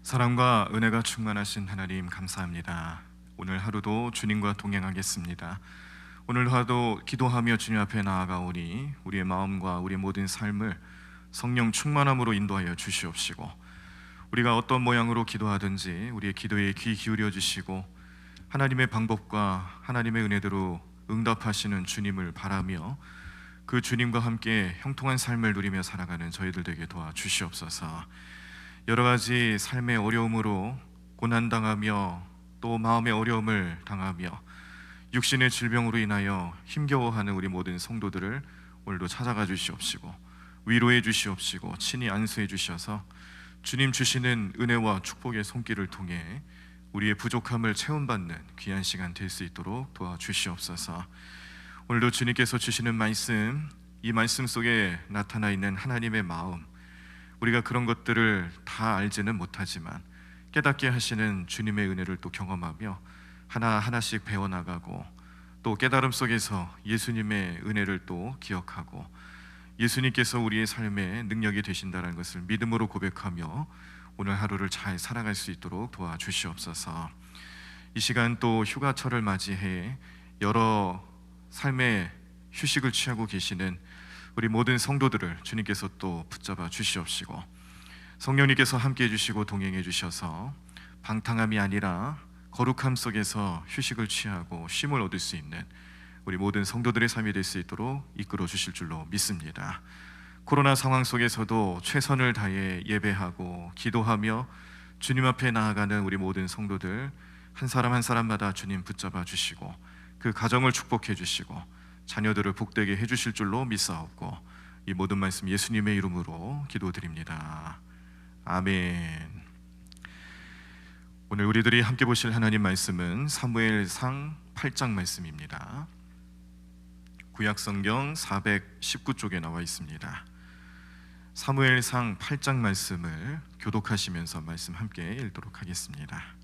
사랑과 은혜가 충만하신 하나님 감사합니다. 오늘 하루도 주님과 동행하겠습니다. 오늘 하루도 기도하며 주님 앞에 나아가오니 우리의 마음과 우리의 모든 삶을 성령 충만함으로 인도하여 주시옵시고, 우리가 어떤 모양으로 기도하든지 우리의 기도에 귀 기울여 주시고 하나님의 방법과 하나님의 은혜대로 응답하시는 주님을 바라며 그 주님과 함께 형통한 삶을 누리며 살아가는 저희들 되게 도와주시옵소서. 여러 가지 삶의 어려움으로 고난당하며 또 마음의 어려움을 당하며 육신의 질병으로 인하여 힘겨워하는 우리 모든 성도들을 오늘도 찾아가 주시옵시고 위로해 주시옵시고 친히 안수해 주셔서 주님 주시는 은혜와 축복의 손길을 통해 우리의 부족함을 체험받는 귀한 시간 될 수 있도록 도와주시옵소서. 오늘도 주님께서 주시는 말씀, 이 말씀 속에 나타나 있는 하나님의 마음, 우리가 그런 것들을 다 알지는 못하지만 깨닫게 하시는 주님의 은혜를 또 경험하며 하나하나씩 배워나가고 또 깨달음 속에서 예수님의 은혜를 또 기억하고 예수님께서 우리의 삶에 능력이 되신다는 것을 믿음으로 고백하며 오늘 하루를 잘 살아갈 수 있도록 도와주시옵소서. 이 시간 또 휴가철을 맞이해 여러 삶의 휴식을 취하고 계시는 우리 모든 성도들을 주님께서 또 붙잡아 주시옵시고 성령님께서 함께 해주시고 동행해 주셔서 방탕함이 아니라 거룩함 속에서 휴식을 취하고 쉼을 얻을 수 있는 우리 모든 성도들의 삶이 될 수 있도록 이끌어 주실 줄로 믿습니다. 코로나 상황 속에서도 최선을 다해 예배하고 기도하며 주님 앞에 나아가는 우리 모든 성도들 한 사람 한 사람마다 주님 붙잡아 주시고 그 가정을 축복해 주시고 자녀들을 복되게 해주실 줄로 믿사옵고 이 모든 말씀 예수님의 이름으로 기도드립니다. 아멘. 오늘 우리들이 함께 보실 하나님 말씀은 사무엘상 8장 말씀입니다. 구약성경 419쪽에 나와 있습니다. 사무엘상 8장 말씀을 교독하시면서 말씀 함께 읽도록 하겠습니다.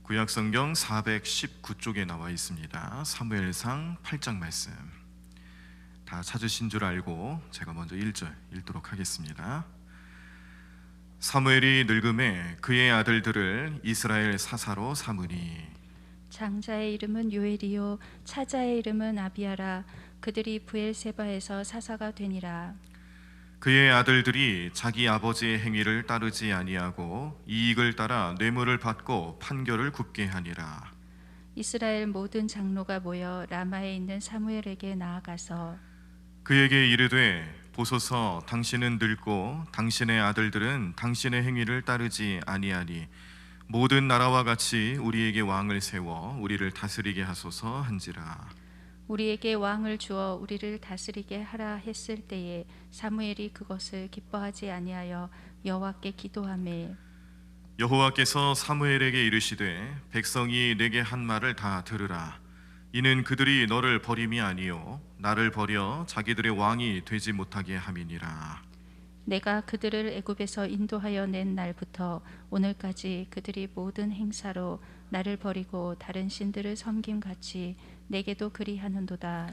구약성경 419쪽에 나와 있습니다. 사무엘상 8장 말씀 다 찾으신 줄 알고 제가 먼저 1절 읽도록 하겠습니다. 사무엘이 늙음에 그의 아들들을 이스라엘 사사로 삼으니 장자의 이름은 요엘이요 차자의 이름은 아비아라. 그들이 브엘세바에서 사사가 되니라. 그의 아들들이 자기 아버지의 행위를 따르지 아니하고 이익을 따라 뇌물을 받고 판결을 굽게 하니라. 이스라엘 모든 장로가 모여 라마에 있는 사무엘에게 나아가서 그에게 이르되 보소서, 당신은 늙고 당신의 아들들은 당신의 행위를 따르지 아니하니 모든 나라와 같이 우리에게 왕을 세워 우리를 다스리게 하소서 한지라. 우리에게 왕을 주어 우리를 다스리게 하라 했을 때에 사무엘이 그것을 기뻐하지 아니하여 여호와께 기도하매 여호와께서 사무엘에게 이르시되 백성이 내게 한 말을 다 들으라. 이는 그들이 너를 버림이 아니요 나를 버려 자기들의 왕이 되지 못하게 함이니라. 내가 그들을 애굽에서 인도하여 낸 날부터 오늘까지 그들이 모든 행사로 나를 버리고 다른 신들을 섬김같이 내게도 그리하는도다.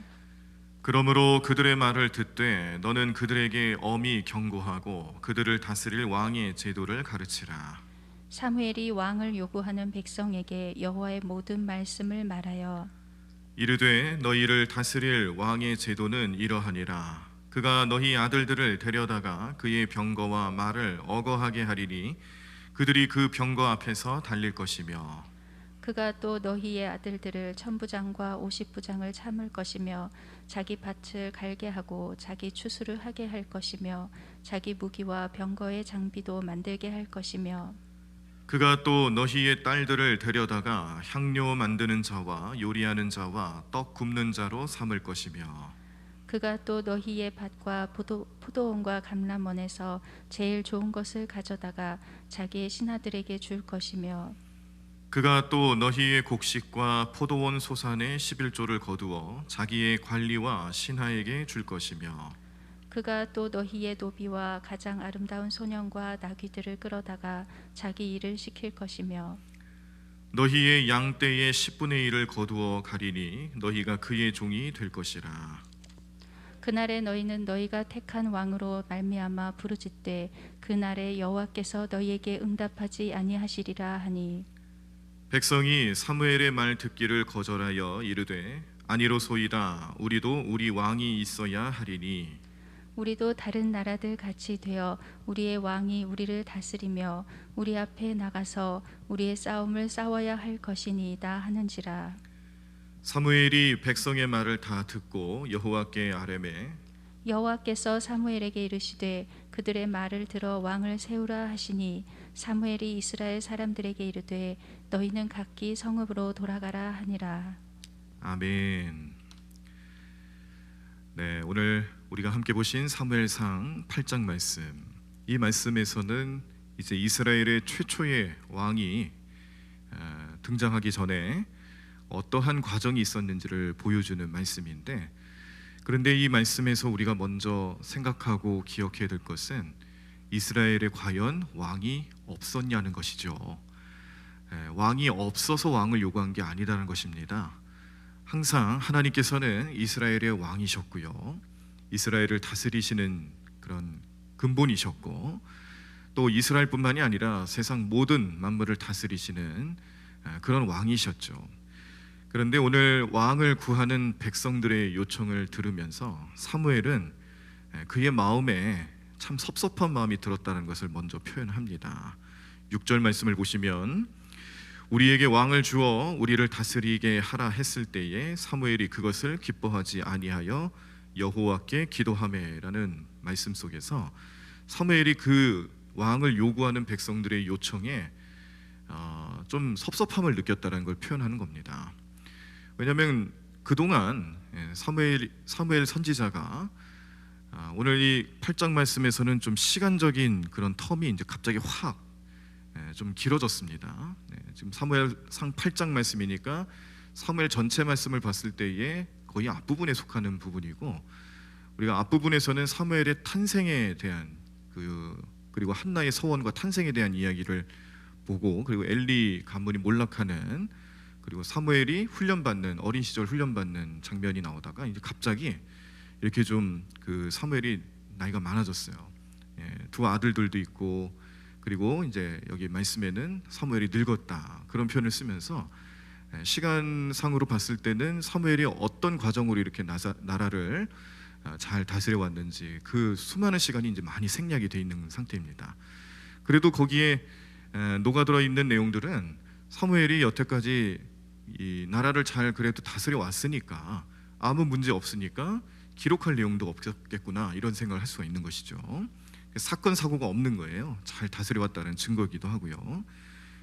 그러므로 그들의 말을 듣되 너는 그들에게 엄히 경고하고 그들을 다스릴 왕의 제도를 가르치라. 사무엘이 왕을 요구하는 백성에게 여호와의 모든 말씀을 말하여 이르되 너희를 다스릴 왕의 제도는 이러하니라. 그가 너희 아들들을 데려다가 그의 병거와 말을 어거하게 하리니 그들이 그 병거 앞에서 달릴 것이며 그가 또 너희의 아들들을 천부장과 오십부장을 참을 것이며 자기 밭을 갈게 하고 자기 추수를 하게 할 것이며 자기 무기와 병거의 장비도 만들게 할 것이며 그가 또 너희의 딸들을 데려다가 향료 만드는 자와 요리하는 자와 떡 굽는 자로 삼을 것이며 그가 또 너희의 밭과 포도원과 감람원에서 제일 좋은 것을 가져다가 자기의 신하들에게 줄 것이며 그가 또 너희의 곡식과 포도원 소산의 11조를 거두어 자기의 관리와 신하에게 줄 것이며 그가 또 너희의 노비와 가장 아름다운 소년과 나귀들을 끌어다가 자기 일을 시킬 것이며 너희의 양떼의 10분의 1을 거두어 가리니 너희가 그의 종이 될 것이라. 그날에 너희는 너희가 택한 왕으로 말미암아 부르짖되 그날에 여호와께서 너희에게 응답하지 아니하시리라 하니 백성이 사무엘의 말 듣기를 거절하여 이르되 아니로소이다 우리도 우리 왕이 있어야 하리니 우리도 다른 나라들 같이 되어 우리의 왕이 우리를 다스리며 우리 앞에 나가서 우리의 싸움을 싸워야 할 것이니이다 하는지라. 사무엘이 백성의 말을 다 듣고 여호와께 아뢰매 여호와께서 사무엘에게 이르시되 그들의 말을 들어 왕을 세우라 하시니 사무엘이 이스라엘 사람들에게 이르되 너희는 각기 성읍으로 돌아가라 하니라. 아멘. 네, 오늘 우리가 함께 보신 사무엘상 8장 말씀. 이 말씀에서는 이제 이스라엘의 최초의 왕이 등장하기 전에 어떠한 과정이 있었는지를 보여주는 말씀인데, 그런데 이 말씀에서 우리가 먼저 생각하고 기억해야 될 것은 이스라엘에 과연 왕이 없었냐는 것이죠. 왕이 없어서 왕을 요구한 게 아니라는 것입니다. 항상 하나님께서는 이스라엘의 왕이셨고요, 이스라엘을 다스리시는 그런 근본이셨고, 또 이스라엘뿐만이 아니라 세상 모든 만물을 다스리시는 그런 왕이셨죠. 그런데 오늘 왕을 구하는 백성들의 요청을 들으면서 사무엘은 그의 마음에 참 섭섭한 마음이 들었다는 것을 먼저 표현합니다. 6절 말씀을 보시면 우리에게 왕을 주어 우리를 다스리게 하라 했을 때에 사무엘이 그것을 기뻐하지 아니하여 여호와께 기도하매라는 말씀 속에서 사무엘이 그 왕을 요구하는 백성들의 요청에 좀 섭섭함을 느꼈다는 걸 표현하는 겁니다. 왜냐하면 그동안 사무엘 선지자가 오늘 이 8장 말씀에서는 좀 시간적인 그런 텀이 이제 갑자기 확 좀 길어졌습니다. 지금 사무엘상 8장 말씀이니까 사무엘 전체 말씀을 봤을 때에 거의 앞부분에 속하는 부분이고, 우리가 앞부분에서는 사무엘의 탄생에 대한 그리고 한나의 서원과 탄생에 대한 이야기를 보고, 그리고 엘리 가문이 몰락하는, 그리고 사무엘이 훈련받는, 어린 시절 훈련받는 장면이 나오다가 이제 갑자기 이렇게 좀 그 사무엘이 나이가 많아졌어요. 두 아들들도 있고, 그리고 이제 여기 말씀에는 사무엘이 늙었다 그런 표현을 쓰면서 시간상으로 봤을 때는 사무엘이 어떤 과정으로 이렇게 나라를 잘 다스려 왔는지 그 수많은 시간이 이제 많이 생략이 돼 있는 상태입니다. 그래도 거기에 녹아들어 있는 내용들은 사무엘이 여태까지 이 나라를 잘 그래도 다스려 왔으니까 아무 문제 없으니까 기록할 내용도 없겠구나, 이런 생각을 할 수가 있는 것이죠. 사건 사고가 없는 거예요. 잘 다스려 왔다는 증거이기도 하고요.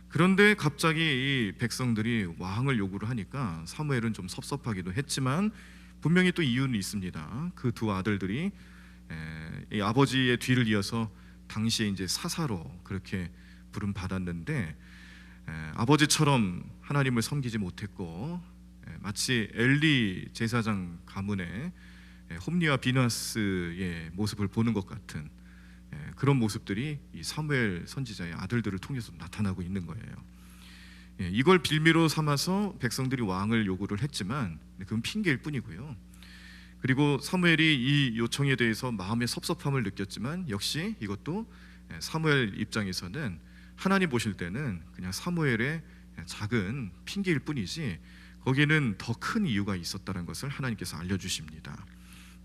그런데 갑자기 이 백성들이 왕을 요구를 하니까 사무엘은 좀 섭섭하기도 했지만 분명히 또 이유는 있습니다. 그 두 아들들이 이 아버지의 뒤를 이어서 당시에 이제 사사로 그렇게 부름 받았는데 아버지처럼 하나님을 섬기지 못했고, 마치 엘리 제사장 가문의 홈리와 비나스의 모습을 보는 것 같은 그런 모습들이 이 사무엘 선지자의 아들들을 통해서 나타나고 있는 거예요. 이걸 빌미로 삼아서 백성들이 왕을 요구를 했지만 그건 핑계일 뿐이고요. 그리고 사무엘이 이 요청에 대해서 마음의 섭섭함을 느꼈지만 역시 이것도 사무엘 입장에서는 하나님 보실 때는 그냥 사무엘의 작은 핑계일 뿐이지 거기에는 더 큰 이유가 있었다는 것을 하나님께서 알려주십니다.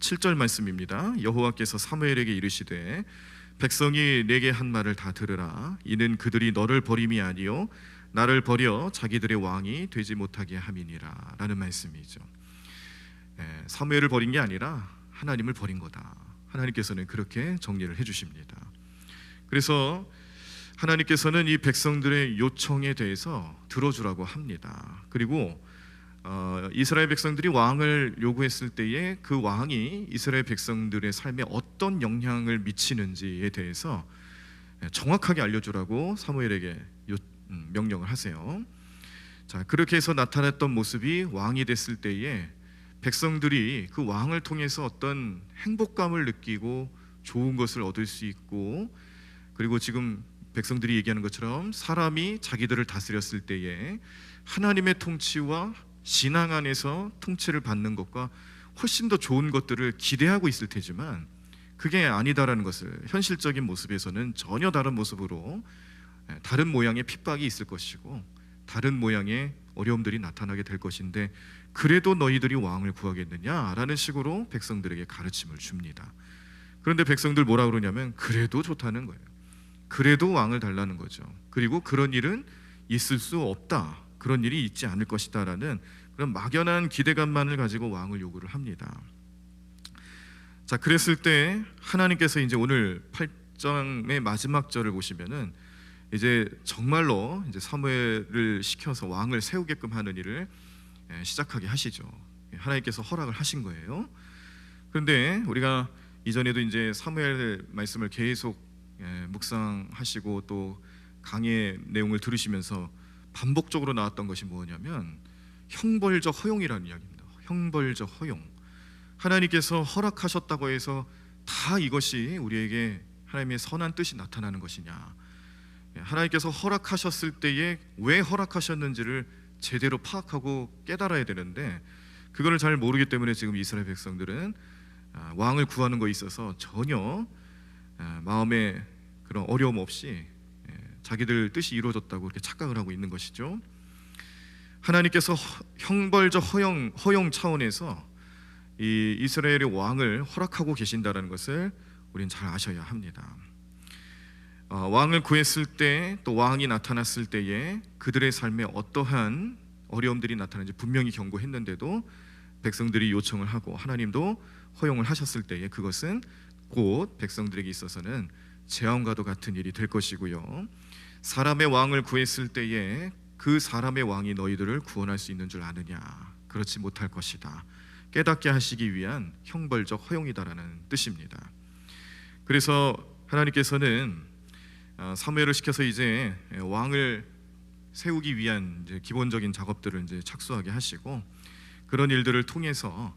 7절 말씀입니다. 여호와께서 사무엘에게 이르시되 백성이 내게 한 말을 다 들으라. 이는 그들이 너를 버림이 아니요 나를 버려 자기들의 왕이 되지 못하게 함이니라 라는 말씀이죠. 사무엘을 버린 게 아니라 하나님을 버린 거다. 하나님께서는 그렇게 정리를 해주십니다. 그래서 하나님께서는 이 백성들의 요청에 대해서 들어주라고 합니다. 그리고 이스라엘 백성들이 왕을 요구했을 때에 그 왕이 이스라엘 백성들의 삶에 어떤 영향을 미치는지에 대해서 정확하게 알려주라고 사무엘에게 명령을 하세요. 자, 그렇게 해서 나타났던 모습이 왕이 됐을 때에 백성들이 그 왕을 통해서 어떤 행복감을 느끼고 좋은 것을 얻을 수 있고, 그리고 지금 백성들이 얘기하는 것처럼 사람이 자기들을 다스렸을 때에 하나님의 통치와 신앙 안에서 통치를 받는 것과 훨씬 더 좋은 것들을 기대하고 있을 테지만 그게 아니다라는 것을 현실적인 모습에서는 전혀 다른 모습으로 다른 모양의 핍박이 있을 것이고 다른 모양의 어려움들이 나타나게 될 것인데 그래도 너희들이 왕을 구하겠느냐라는 식으로 백성들에게 가르침을 줍니다. 그런데 백성들 뭐라 그러냐면 그래도 좋다는 거예요. 그래도 왕을 달라는 거죠. 그리고 그런 일은 있을 수 없다, 그런 일이 있지 않을 것이다라는 그런 막연한 기대감만을 가지고 왕을 요구를 합니다. 자, 그랬을 때 하나님께서 이제 오늘 8장의 마지막 절을 보시면은 이제 정말로 이제 사무엘을 시켜서 왕을 세우게끔 하는 일을 시작하게 하시죠. 하나님께서 허락을 하신 거예요. 그런데 우리가 이전에도 이제 사무엘 말씀을 계속 묵상하시고 또 강의 내용을 들으시면서 반복적으로 나왔던 것이 뭐냐면 형벌적 허용이라는 이야기입니다. 형벌적 허용. 하나님께서 허락하셨다고 해서 다 이것이 우리에게 하나님의 선한 뜻이 나타나는 것이냐, 하나님께서 허락하셨을 때에 왜 허락하셨는지를 제대로 파악하고 깨달아야 되는데 그거를 잘 모르기 때문에 지금 이스라엘 백성들은 왕을 구하는 것에 있어서 전혀 마음에 그런 어려움 없이 자기들 뜻이 이루어졌다고 이렇게 착각을 하고 있는 것이죠. 하나님께서 형벌적 허용 차원에서 이 이스라엘의 왕을 허락하고 계신다는 것을 우리는 잘 아셔야 합니다. 왕을 구했을 때 또 왕이 나타났을 때에 그들의 삶에 어떠한 어려움들이 나타나는지 분명히 경고했는데도 백성들이 요청을 하고 하나님도 허용을 하셨을 때에 그것은 곧 백성들에게 있어서는 재앙과도 같은 일이 될 것이고요. 사람의 왕을 구했을 때에 그 사람의 왕이 너희들을 구원할 수 있는 줄 아느냐, 그렇지 못할 것이다, 깨닫게 하시기 위한 형벌적 허용이다라는 뜻입니다. 그래서 하나님께서는 사무엘을 시켜서 이제 왕을 세우기 위한 이제 기본적인 작업들을 이제 착수하게 하시고 그런 일들을 통해서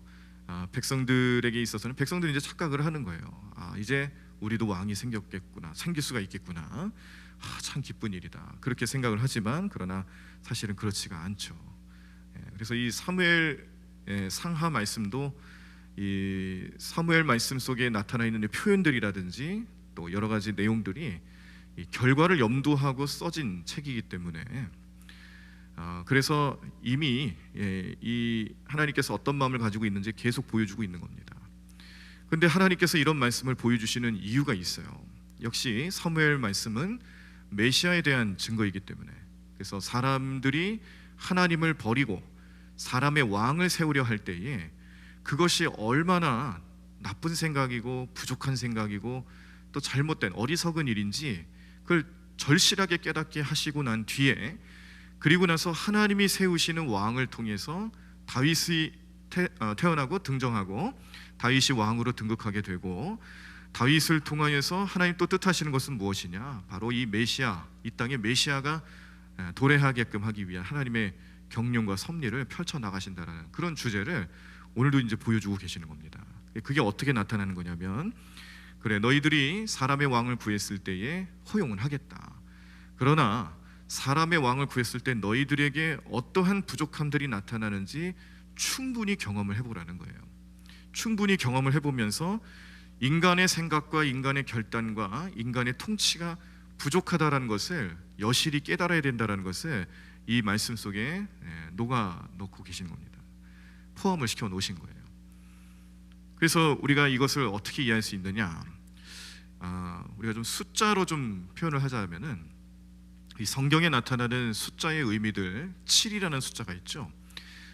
백성들에게 있어서는 백성들이 이제 착각을 하는 거예요. 이제 우리도 왕이 생겼겠구나, 생길 수가 있겠구나, 참 기쁜 일이다, 그렇게 생각을 하지만 그러나 사실은 그렇지가 않죠. 그래서 이 사무엘 상하 말씀도 이 사무엘 말씀 속에 나타나 있는 표현들이라든지 또 여러 가지 내용들이 이 결과를 염두하고 써진 책이기 때문에 그래서 이미 이 하나님께서 어떤 마음을 가지고 있는지 계속 보여주고 있는 겁니다. 그런데 하나님께서 이런 말씀을 보여주시는 이유가 있어요. 역시 사무엘 말씀은 메시아에 대한 증거이기 때문에, 그래서 사람들이 하나님을 버리고 사람의 왕을 세우려 할 때에 그것이 얼마나 나쁜 생각이고 부족한 생각이고 또 잘못된 어리석은 일인지 그걸 절실하게 깨닫게 하시고 난 뒤에, 그리고 나서 하나님이 세우시는 왕을 통해서 다윗이 태어나고 등정하고 다윗이 왕으로 등극하게 되고 다윗을 통하여서 하나님 또 뜻하시는 것은 무엇이냐, 바로 이 메시아, 이 땅의 메시아가 도래하게끔 하기 위한 하나님의 경륜과 섭리를 펼쳐나가신다는 그런 주제를 오늘도 이제 보여주고 계시는 겁니다. 그게 어떻게 나타나는 거냐면, 그래 너희들이 사람의 왕을 구했을 때에 허용은 하겠다, 그러나 사람의 왕을 구했을 때 너희들에게 어떠한 부족함들이 나타나는지 충분히 경험을 해보라는 거예요. 충분히 경험을 해보면서 인간의 생각과 인간의 결단과 인간의 통치가 부족하다라는 것을 여실히 깨달아야 된다는 것을 이 말씀 속에 녹아 넣고 계신 겁니다. 포함을 시켜 놓으신 거예요. 그래서 우리가 이것을 어떻게 이해할 수 있느냐, 우리가 좀 숫자로 좀 표현을 하자면은 이 성경에 나타나는 숫자의 의미들, 7이라는 숫자가 있죠.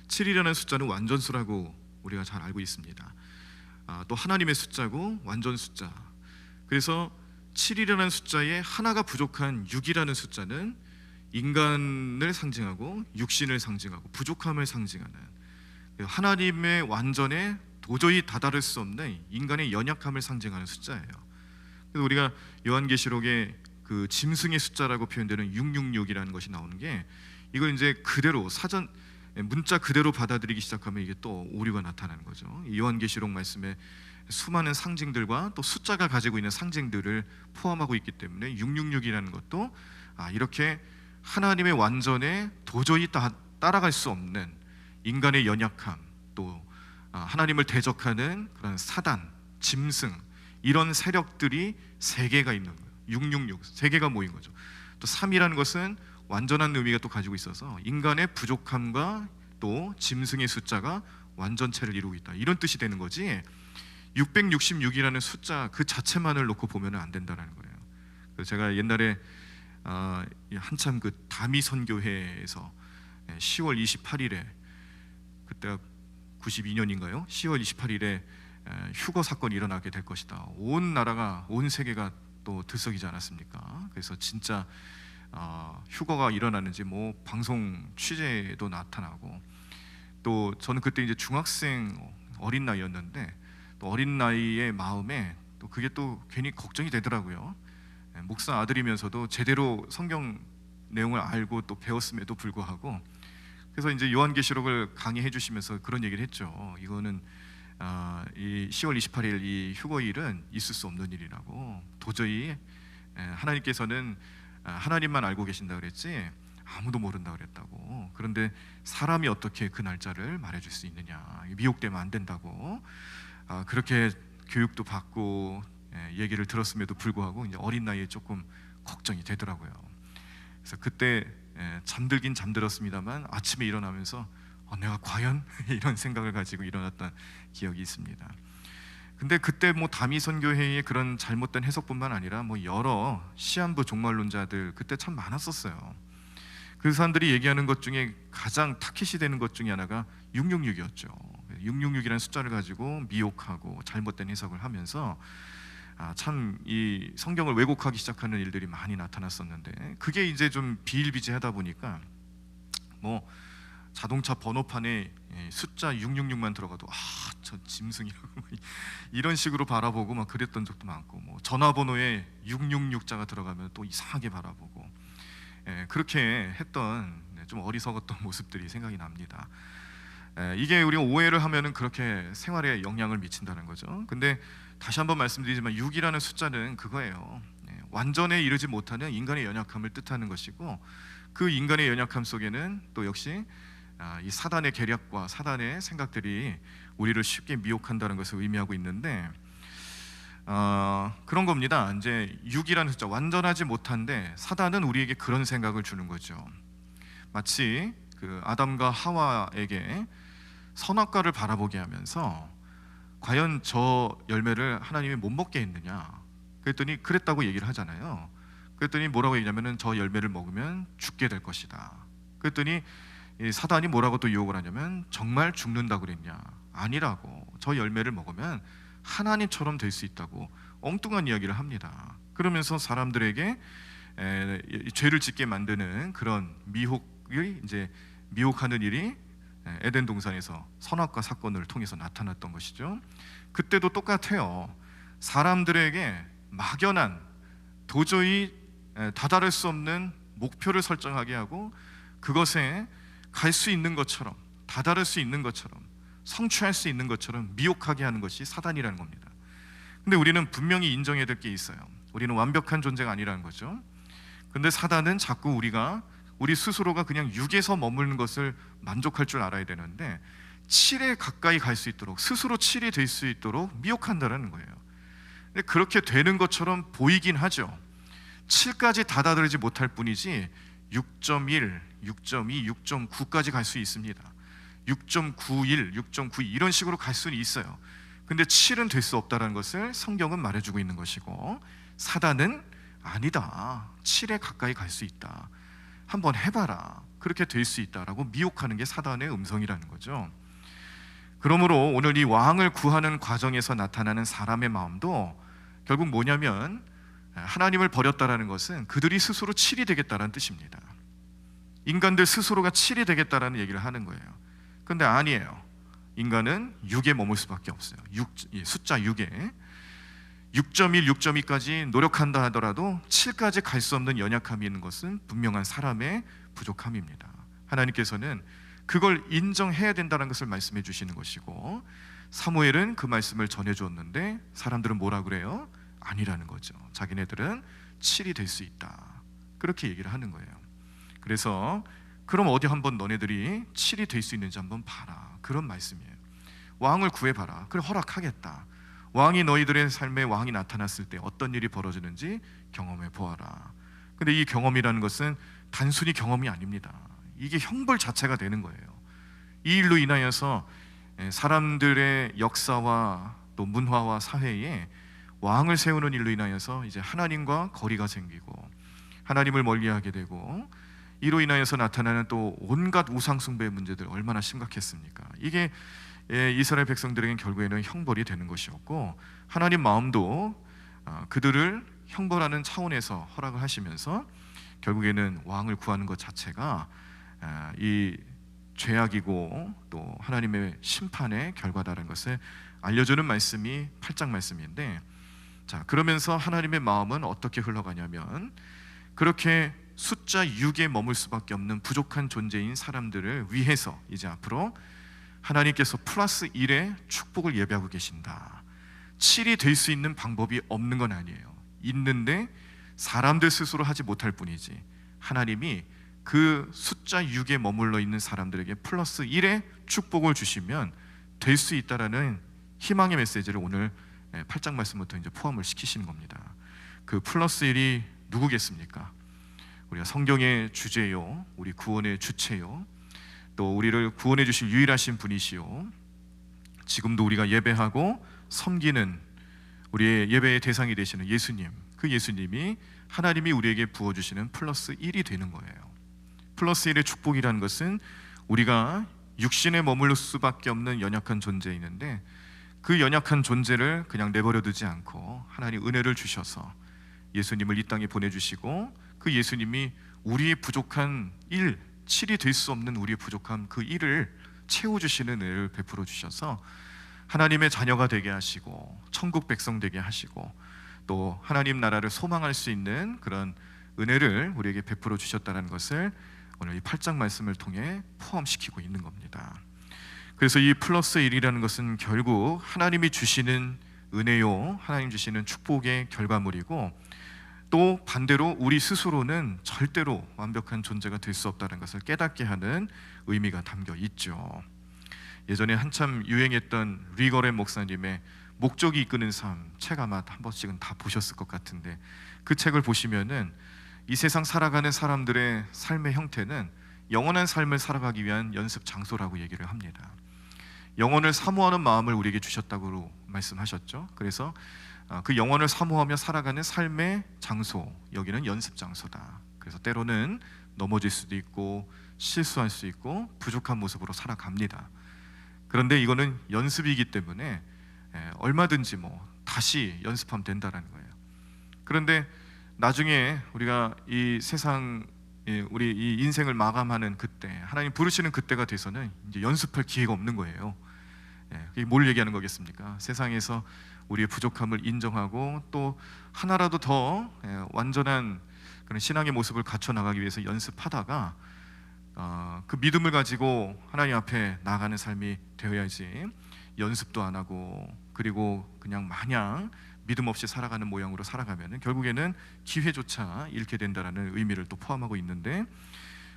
7이라는 숫자는 완전수라고 우리가 잘 알고 있습니다. 또 하나님의 숫자고 완전 숫자. 그래서 7이라는 숫자에 하나가 부족한 6이라는 숫자는 인간을 상징하고 육신을 상징하고 부족함을 상징하는, 하나님의 완전에 도저히 다다를 수 없는 인간의 연약함을 상징하는 숫자예요. 그래서 우리가 요한계시록에 그 짐승의 숫자라고 표현되는 666이라는 것이 나오는 게, 이걸 이제 그대로 사전 문자 그대로 받아들이기 시작하면 이게 또 오류가 나타나는 거죠. 이 요한계시록 말씀에 수많은 상징들과 또 숫자가 가지고 있는 상징들을 포함하고 있기 때문에 666이라는 것도 이렇게 하나님의 완전에 도저히 따라갈 수 없는 인간의 연약함, 또 하나님을 대적하는 그런 사단, 짐승 이런 세력들이 세 개가 있는 거예요. 666 세 개가 모인 거죠. 또 3이라는 것은 완전한 의미가 또 가지고 있어서 인간의 부족함과 또 짐승의 숫자가 완전체를 이루고 있다, 이런 뜻이 되는 거지 666이라는 숫자 그 자체만을 놓고 보면 안 된다는 거예요. 그래서 제가 옛날에 한참 그 다미 선교회에서 10월 28일에 그때가 92년인가요? 10월 28일에 휴거 사건이 일어나게 될 것이다. 온 나라가 온 세계가 또 들썩이지 않았습니까? 그래서 진짜 휴거가 일어나는지 뭐 방송 취재도 나타나고, 또 저는 그때 이제 중학생 어린 나이였는데 또 어린 나이의 마음에 또 그게 또 괜히 걱정이 되더라고요. 목사 아들이면서도 제대로 성경 내용을 알고 또 배웠음에도 불구하고, 그래서 이제 요한계시록을 강의해 주시면서 그런 얘기를 했죠. 이거는 이 10월 28일 이 휴거일은 있을 수 없는 일이라고, 도저히 하나님께서는 하나님만 알고 계신다 그랬지 아무도 모른다 그랬다고. 그런데 사람이 어떻게 그 날짜를 말해줄 수 있느냐, 미혹되면 안 된다고. 그렇게 교육도 받고 얘기를 들었음에도 불구하고 이제 어린 나이에 조금 걱정이 되더라고요. 그래서 그때 잠들긴 잠들었습니다만 아침에 일어나면서 내가 과연 이런 생각을 가지고 일어났던 기억이 있습니다. 근데 그때 뭐 다미 선교회의 그런 잘못된 해석뿐만 아니라 뭐 여러 시한부 종말론자들 그때 참 많았었어요. 그 사람들이 얘기하는 것 중에 가장 타깃이 되는 것 중에 하나가 666이었죠. 666이라는 숫자를 가지고 미혹하고 잘못된 해석을 하면서 참 이 성경을 왜곡하기 시작하는 일들이 많이 나타났었는데, 그게 이제 좀 비일비재하다 보니까 뭐 자동차 번호판에 숫자 666만 들어가도 저 짐승이라고 이런 식으로 바라보고 막 그랬던 적도 많고, 뭐 전화번호에 666자가 들어가면 또 이상하게 바라보고, 그렇게 했던 좀 어리석었던 모습들이 생각이 납니다. 이게 우리가 오해를 하면은 그렇게 생활에 영향을 미친다는 거죠. 근데 다시 한번 말씀드리지만 6이라는 숫자는 그거예요. 완전에 이르지 못하는 인간의 연약함을 뜻하는 것이고, 그 인간의 연약함 속에는 또 역시 이 사단의 계략과 사단의 생각들이 우리를 쉽게 미혹한다는 것을 의미하고 있는데, 그런 겁니다. 이제 6이라는 숫자, 완전하지 못한데 사단은 우리에게 그런 생각을 주는 거죠. 마치 그 아담과 하와에게 선악과를 바라보게 하면서 과연 저 열매를 하나님이 못 먹게 했느냐, 그랬더니 그랬다고 얘기를 하잖아요. 그랬더니 뭐라고 얘기냐면은 저 열매를 먹으면 죽게 될 것이다. 그랬더니 이 사단이 뭐라고 또 유혹을 하냐면 정말 죽는다고 그랬냐, 아니라고, 저 열매를 먹으면 하나님처럼 될 수 있다고 엉뚱한 이야기를 합니다. 그러면서 사람들에게 죄를 짓게 만드는 그런 미혹을 이제 미혹하는 일이 에덴 동산에서 선악과 사건을 통해서 나타났던 것이죠. 그때도 똑같아요. 사람들에게 막연한 도저히 다다를 수 없는 목표를 설정하게 하고 그것에 갈 수 있는 것처럼, 다다를 수 있는 것처럼, 성취할 수 있는 것처럼 미혹하게 하는 것이 사단이라는 겁니다. 근데 우리는 분명히 인정해야 될 게 있어요. 우리는 완벽한 존재가 아니라는 거죠. 근데 사단은 자꾸 우리 스스로가 그냥 6에서 머무는 것을 만족할 줄 알아야 되는데 7에 가까이 갈 수 있도록, 스스로 7이 될 수 있도록 미혹한다는 거예요. 근데 그렇게 되는 것처럼 보이긴 하죠. 7까지 다다르지 못할 뿐이지 6.1, 6.2, 6.9까지 갈 수 있습니다. 6.91, 6.92 이런 식으로 갈 수는 있어요. 근데 7은 될 수 없다는 것을 성경은 말해주고 있는 것이고, 사단은 아니다, 7에 가까이 갈 수 있다, 한번 해봐라, 그렇게 될 수 있다라고 미혹하는 게 사단의 음성이라는 거죠. 그러므로 오늘 이 왕을 구하는 과정에서 나타나는 사람의 마음도 결국 뭐냐면, 하나님을 버렸다라는 것은 그들이 스스로 7이 되겠다라는 뜻입니다. 인간들 스스로가 7이 되겠다라는 얘기를 하는 거예요. 근데 아니에요. 인간은 6에 머물 수밖에 없어요. 숫자 6에 6.1, 6.2까지 노력한다 하더라도 7까지 갈 수 없는 연약함이 있는 것은 분명한 사람의 부족함입니다. 하나님께서는 그걸 인정해야 된다는 것을 말씀해 주시는 것이고, 사무엘은 그 말씀을 전해 주었는데 사람들은 뭐라 그래요? 아니라는 거죠. 자기네들은 7이 될 수 있다, 그렇게 얘기를 하는 거예요. 그래서 그럼 어디 한번 너네들이 7이 될 수 있는지 한번 봐라, 그런 말씀이에요. 왕을 구해봐라. 그래, 허락하겠다. 왕이 너희들의 삶에 왕이 나타났을 때 어떤 일이 벌어지는지 경험해 보아라. 근데 이 경험이라는 것은 단순히 경험이 아닙니다. 이게 형벌 자체가 되는 거예요. 이 일로 인하여서 사람들의 역사와 또 문화와 사회에 왕을 세우는 일로 인하여서 이제 하나님과 거리가 생기고 하나님을 멀리하게 되고, 이로 인하여서 나타나는 또 온갖 우상 숭배의 문제들 얼마나 심각했습니까? 이게 이스라엘 백성들에게는 결국에는 형벌이 되는 것이었고, 하나님 마음도 그들을 형벌하는 차원에서 허락을 하시면서 결국에는 왕을 구하는 것 자체가 이 죄악이고 또 하나님의 심판의 결과다라는 것을 알려주는 말씀이 8장 말씀인데, 자, 그러면서 하나님의 마음은 어떻게 흘러가냐면, 그렇게 숫자 6에 머물 수밖에 없는 부족한 존재인 사람들을 위해서 이제 앞으로 하나님께서 플러스 1의 축복을 예배하고 계신다. 7이 될 수 있는 방법이 없는 건 아니에요. 있는데 사람들 스스로 하지 못할 뿐이지, 하나님이 그 숫자 6에 머물러 있는 사람들에게 플러스 1의 축복을 주시면 될 수 있다라는 희망의 메시지를 오늘 8장 말씀부터 이제 포함을 시키시는 겁니다. 그 플러스 1이 누구겠습니까? 우리가 성경의 주제요, 우리 구원의 주체요, 또 우리를 구원해 주실 유일하신 분이시요, 지금도 우리가 예배하고 섬기는 우리의 예배의 대상이 되시는 예수님, 그 예수님이 하나님이 우리에게 부어주시는 플러스 1이 되는 거예요. 플러스 1의 축복이라는 것은 우리가 육신에 머물러 수밖에 없는 연약한 존재이는데, 그 연약한 존재를 그냥 내버려 두지 않고 하나님 은혜를 주셔서 예수님을 이 땅에 보내주시고, 그 예수님이 우리의 부족한 7이 될 수 없는 우리의 부족함 그 1을 채워주시는 은혜를 베풀어 주셔서 하나님의 자녀가 되게 하시고 천국 백성 되게 하시고 또 하나님 나라를 소망할 수 있는 그런 은혜를 우리에게 베풀어 주셨다는 것을 오늘 이 8장 말씀을 통해 포함시키고 있는 겁니다. 그래서 이 플러스 1이라는 것은 결국 하나님이 주시는 은혜요, 하나님 주시는 축복의 결과물이고, 또 반대로 우리 스스로는 절대로 완벽한 존재가 될 수 없다는 것을 깨닫게 하는 의미가 담겨 있죠. 예전에 한참 유행했던 리거렌 목사님의 목적이 이끄는 삶 책 아마 한 번씩은 다 보셨을 것 같은데, 그 책을 보시면은 이 세상 살아가는 사람들의 삶의 형태는 영원한 삶을 살아가기 위한 연습 장소라고 얘기를 합니다. 영혼을 사모하는 마음을 우리에게 주셨다고 말씀하셨죠. 그래서 그 영혼을 사모하며 살아가는 삶의 장소, 여기는 연습 장소다. 그래서 때로는 넘어질 수도 있고 실수할 수 있고 부족한 모습으로 살아갑니다. 그런데 이거는 연습이기 때문에 얼마든지 다시 연습하면 된다는 거예요. 그런데 나중에 우리가 이 세상, 우리 이 인생을 마감하는 그때, 하나님 부르시는 그때가 돼서는 이제 연습할 기회가 없는 거예요. 그게 뭘 얘기하는 거겠습니까? 세상에서 우리의 부족함을 인정하고 또 하나라도 더 완전한 그런 신앙의 모습을 갖춰 나가기 위해서 연습하다가 그 믿음을 가지고 하나님 앞에 나아가는 삶이 되어야지, 연습도 안 하고 그리고 그냥 마냥 믿음 없이 살아가는 모양으로 살아가면 결국에는 기회조차 잃게 된다는 의미를 또 포함하고 있는데,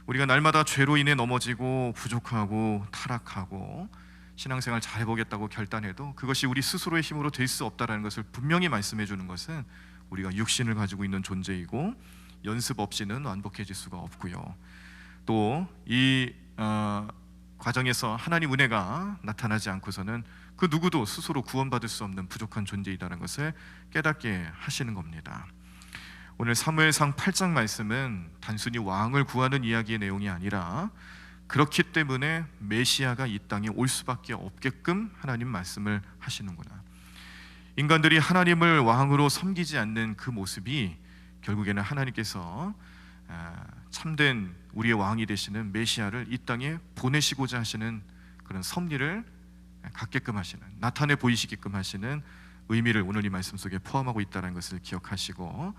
우리가 날마다 죄로 인해 넘어지고 부족하고 타락하고 신앙생활 잘 해보겠다고 결단해도 그것이 우리 스스로의 힘으로 될 수 없다는 것을 분명히 말씀해 주는 것은 우리가 육신을 가지고 있는 존재이고 연습 없이는 완벽해질 수가 없고요. 또 이 과정에서 하나님 은혜가 나타나지 않고서는 그 누구도 스스로 구원받을 수 없는 부족한 존재이다는 것을 깨닫게 하시는 겁니다. 오늘 사무엘상 8장 말씀은 단순히 왕을 구하는 이야기의 내용이 아니라, 그렇기 때문에 메시아가 이 땅에 올 수밖에 없게끔 하나님 말씀을 하시는구나. 인간들이 하나님을 왕으로 섬기지 않는 그 모습이 결국에는 하나님께서 참된 우리의 왕이 되시는 메시아를 이 땅에 보내시고자 하시는 그런 섭리를 갖게끔 하시는, 나타내 보이시게끔 하시는 의미를 오늘 이 말씀 속에 포함하고 있다는 것을 기억하시고,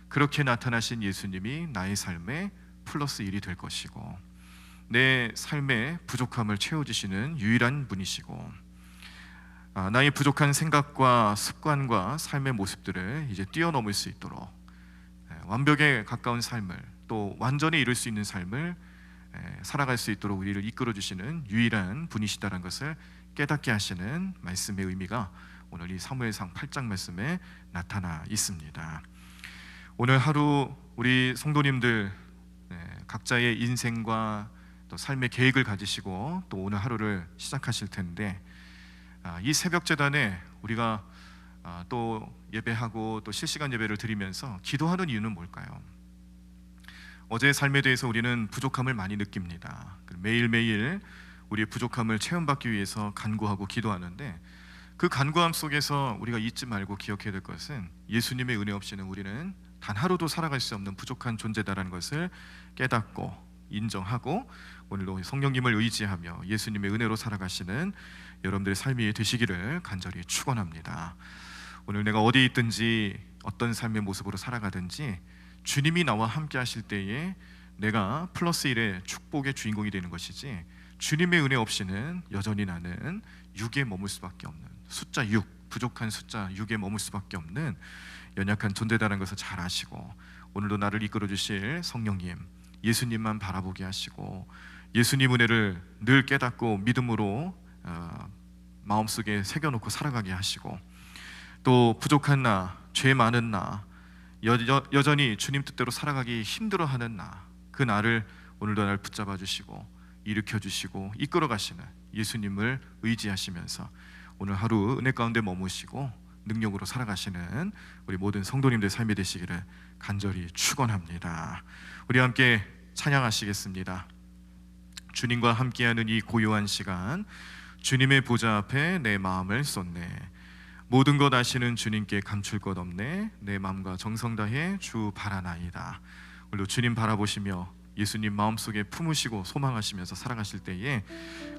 그렇게 나타나신 예수님이 나의 삶에 플러스 1이 될 것이고 내 삶의 부족함을 채워주시는 유일한 분이시고, 나의 부족한 생각과 습관과 삶의 모습들을 이제 뛰어넘을 수 있도록 완벽에 가까운 삶을, 또 완전히 이룰 수 있는 삶을 살아갈 수 있도록 우리를 이끌어 주시는 유일한 분이시다는 것을 깨닫게 하시는 말씀의 의미가 오늘 이 사무엘상 8장 말씀에 나타나 있습니다. 오늘 하루 우리 성도님들 각자의 인생과 또 삶의 계획을 가지시고 또 오늘 하루를 시작하실 텐데, 이 새벽 제단에 우리가 또 예배하고 또 실시간 예배를 드리면서 기도하는 이유는 뭘까요? 어제의 삶에 대해서 우리는 부족함을 많이 느낍니다. 매일매일 우리의 부족함을 체험받기 위해서 간구하고 기도하는데, 그 간구함 속에서 우리가 잊지 말고 기억해야 될 것은 예수님의 은혜 없이는 우리는 단 하루도 살아갈 수 없는 부족한 존재다라는 것을 깨닫고 인정하고, 오늘도 성령님을 의지하며 예수님의 은혜로 살아가시는 여러분들의 삶이 되시기를 간절히 축원합니다. 오늘 내가 어디에 있든지 어떤 삶의 모습으로 살아가든지 주님이 나와 함께 하실 때에 내가 플러스 1의 축복의 주인공이 되는 것이지, 주님의 은혜 없이는 여전히 나는 6에 머물 수밖에 없는, 숫자 6, 부족한 숫자 6에 머물 수밖에 없는 연약한 존재다라는 것을 잘 아시고, 오늘도 나를 이끌어 주실 성령님, 예수님만 바라보게 하시고 예수님 은혜를 늘 깨닫고 믿음으로 마음속에 새겨놓고 살아가게 하시고, 또 부족한 나, 죄 많은 나, 여전히 주님 뜻대로 살아가기 힘들어하는 나, 그 나를 오늘도 나를 붙잡아 주시고 일으켜 주시고 이끌어 가시는 예수님을 의지하시면서 오늘 하루 은혜 가운데 머무시고 능력으로 살아가시는 우리 모든 성도님들 삶이 되시기를 간절히 축원합니다. 우리 함께 찬양하시겠습니다. 주님과 함께하는 이 고요한 시간, 주님의 보좌 앞에 내 마음을 쏟네. 모든 것 아시는 주님께 감출 것 없네. 내 마음과 정성 다해 주 바라나이다. 오늘도 주님 바라보시며 예수님 마음속에 품으시고 소망하시면서 살아가실 때에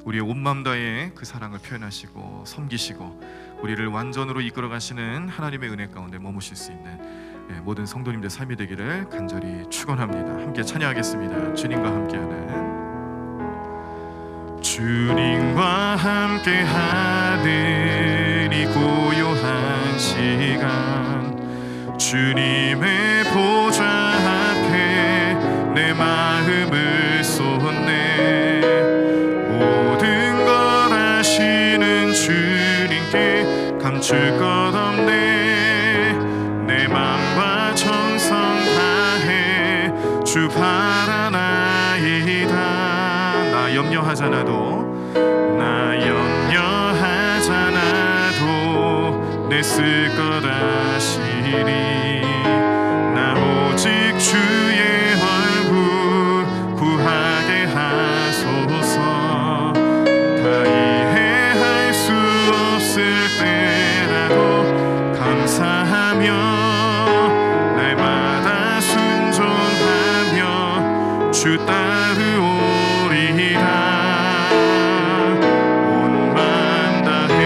우리의 온 마음 다해 그 사랑을 표현하시고 섬기시고 우리를 완전으로 이끌어 가시는 하나님의 은혜 가운데 머무실 수 있는 모든 성도님들 삶이 되기를 간절히 축원합니다. 함께 찬양하겠습니다. 주님과 함께하는, 주님과 함께하는 이 고요한 시간, 주님의 보좌 앞에 내 마음을 쏟네. 모든 것 아시는 주님께 감출 것 없네. 내 마음과 정성 다해 주 바라나이다. 나 염려하잖아도 내 쓸 것 아시리. 나 오직 주의 얼굴 구하게 하소서. 다 이해할 수 없을 때라도 감사하며 날마다 순종하며 주 따르오리라. 온 맘 다해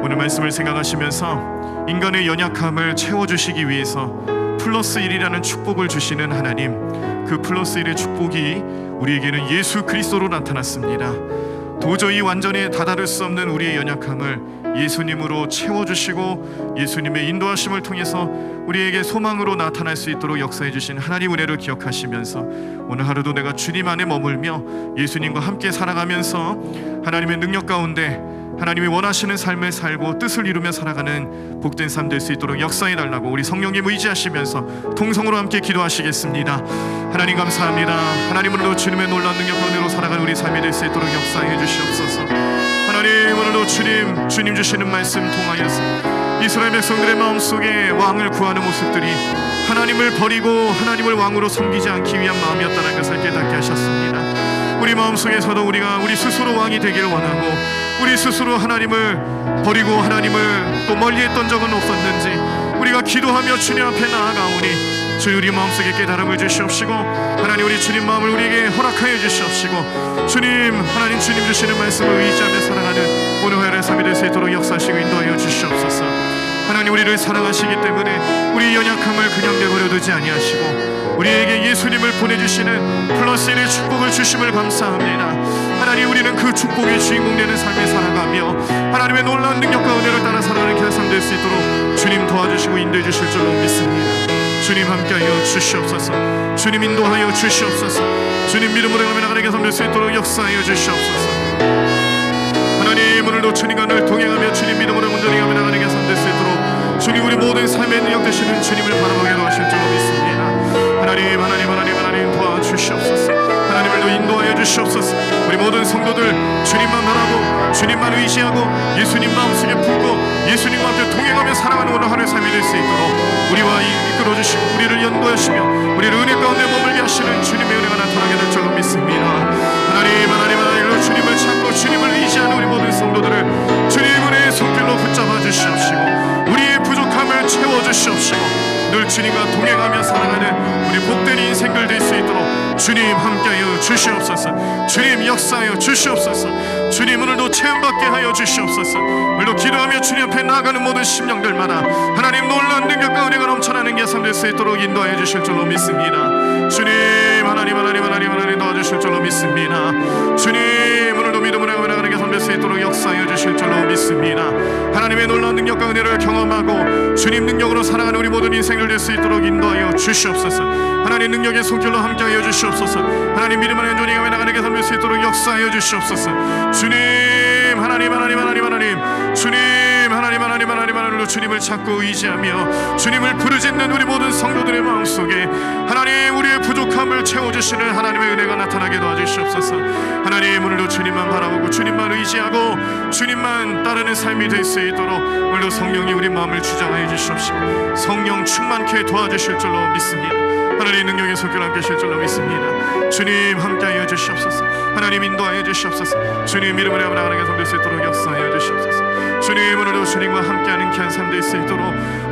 오늘 말씀을 생각하시면서 인간의 연약함을 채워주시기 위해서 플러스 1이라는 축복을 주시는 하나님, 그 플러스 1의 축복이 우리에게는 예수 그리스도로 나타났습니다. 도저히 완전히 다다를 수 없는 우리의 연약함을 예수님으로 채워주시고 예수님의 인도하심을 통해서 우리에게 소망으로 나타날 수 있도록 역사해 주신 하나님 은혜를 기억하시면서 오늘 하루도 내가 주님 안에 머물며 예수님과 함께 살아가면서 하나님의 능력 가운데 하나님이 원하시는 삶을 살고 뜻을 이루며 살아가는 복된 삶 될 수 있도록 역사해 달라고 우리 성령님 의지하시면서 통성으로 함께 기도하시겠습니다. 하나님 감사합니다. 하나님 오늘도 주님의 놀라운 능력 가운데로 살아가는 우리 삶이 될 수 있도록 역사해 주시옵소서. 하나님 오늘도 주님 주시는 말씀 통하여서 이스라엘 백성들의 마음속에 왕을 구하는 모습들이 하나님을 버리고 하나님을 왕으로 섬기지 않기 위한 마음이었다는 것을 깨닫게 하셨습니다. 우리 마음속에서도 우리가 우리 스스로 왕이 되기를 원하고 우리 스스로 하나님을 버리고 하나님을 또 멀리했던 적은 없었는지 우리가 기도하며 주님 앞에 나아가오니 주님 우리 마음속에 깨달음을 주시옵시고 하나님 우리 주님 마음을 우리에게 허락하여 주시옵시고 주님 하나님 주님 주시는 말씀을 의지하며 살아가는 오늘 화요일의 삶이 될 수 있도록 역사하시고 인도하여 주시옵소서. 하나님 우리를 사랑하시기 때문에 우리 연약함을 그냥 내버려 두지 아니하시고 우리에게 예수님을 보내주시는 플러스 1의 축복을 주심을 감사합니다. 하나님 우리는 그 축복의 주인공 되는 삶을 살아가며 하나님의 놀라운 능력 가운데를 따라 살아가는 귀한 삶 될 수 있도록 주님 도와주시고 인도해 주실 줄로 믿습니다. 주님 함께하여 주시옵소서. 주님 인도하여 주시옵소서. 주님 믿음으로 나가는 삶 될 수 있도록 역사하여 주시옵소서. 하나님 오늘도 주님과 늘 동행하며 주님 믿음으로 온전히 가며 나가는 삶 될 수 있도록 주님 우리 모든 삶의 능력 되시는 주님을 바라보게 도와주실 줄로 믿습니다. 하나님 도와주시옵소서. 하나님을 인도하여 주시옵소서. 우리 모든 성도들 주님만 바라고 주님만 의지하고 예수님 마음속에 품고 예수님과 함께 동행하며 살아가는 오늘 하루의 삶이 될 수 있도록 우리와 이끌어 주시고 우리를 연도하시며 우리를 은혜 가운데 머물게 하시는 주님의 은혜가 나타나게 될 줄로 믿습니다. 하나님으로 주님을 찾고 주님을 의지하는 우리 모든 성도들을 주님 은혜의 손길로 붙잡아 주시옵시고 우리의 부족함을 채워 주시옵시고 늘 주님과 동행하며 살아가는 우리 복된 인생들 될 수 있도록 주님 함께하여 주시옵소서. 주님 역사하여 주시옵소서. 주님 오늘도 체험받게 하여 주시옵소서. 오늘도 기도하며 주님 앞에 나아가는 모든 심령들마다 하나님 놀라운 능력과 은혜가 넘쳐나는 예산 될 수 있도록 인도하여 주실 줄로 믿습니다. 주님 하나님 도와주실 줄로 믿습니다. 주님 오늘도 믿음으로 나아가는 예산 될 수 있도록 역사하여 주실 줄로 믿습니다. 하나님의 놀라운 능력과 은혜를 경험하고 주님 능력으로 살아가는 우리 모든 인생을 될 수 있도록 인도하여 주시옵소서. 하나님 능력의 손길로 함께하여 주시옵소서. 하나님 믿음을 온전히 가며 나가는 예산 될 수 있도록 역사하여 주시옵소서. 주님 하나님 주님 하나님으로 주님을 찾고 의지하며 주님을 부르짖는 우리 모든 성도들의 마음속에 하나님 우리의 부족함을 채워주시는 하나님의 은혜가 나타나게 도와주시옵소서. 하나님 오늘도 주님만 바라보고 주님만 의지하고 주님만 따르는 삶이 될 수 있도록 오늘도 성령이 우리 마음을 주장하여 주시옵시고 성령 충만케 도와주실 줄로 믿습니다. 하나님 능력의 손길 함께 하실 줄로 믿습니다. 주님 함께하여 주시옵소서. 하나님 인도하여 주시옵소서. 주님 이름으로 나가는 게 될 수 있도록 역사하여 주시옵소서. 주님 오늘도 주님과 함께하는 귀한 삶 될 수 있도록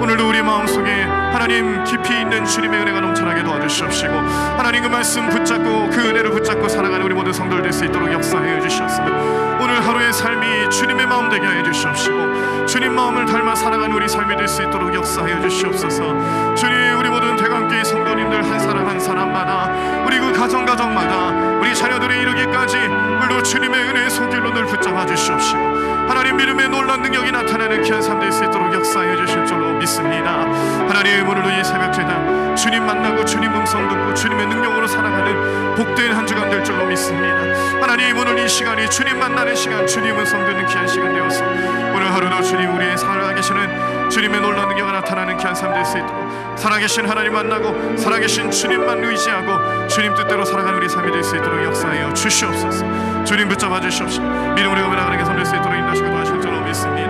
오늘도 우리 마음속에 하나님 깊이 있는 주님의 은혜가 넘쳐나게 도와주시옵시고 하나님 그 말씀 붙잡고 그 은혜를 붙잡고 살아가는 우리 모든 성도들 될 수 있도록 역사하여 주시옵소서. 오늘 하루의 삶이 주님의 마음 되게 하여 주시옵시고 주님 마음을 닮아 살아가는 우리 삶이 될 수 있도록 역사하여 주시옵소서. 주님 우리 모든 대관교회 성도님들 한 사람 한 사람마다 우리 그 가정마다 우리 자녀들이 이르기까지 오늘도 주님의 은혜의 손길로 늘 붙잡아 주시옵시고 하나님 믿음의 놀라운 능력이 나타나는 귀한 삶 될 수 있도록 역사해 주실 줄로 믿습니다. 하나님 오늘도 이 새벽 제단 주님 만나고 주님 음성 듣고 주님의 능력으로 살아가는 복된 한 주간 될 줄로 믿습니다. 하나님 오늘 이 시간이 주님 만나는 시간 주님 음성 듣는 귀한 시간 되어서 오늘 하루도 주님 우리의 살아계시는 주님의 놀라운 능력이 나타나는 귀한 삶 될 수 있도록 살아계신 하나님 만나고 살아계신 주님만 의지하고 주님 뜻대로 살아가는 우리 삶이 될 수 있도록 역사하여 주시옵소서. 주님 붙잡아 주시옵시고 믿음으로 나가는 게 삶 될 수 있도록 인도하시고 도와주실 줄로 믿습니다.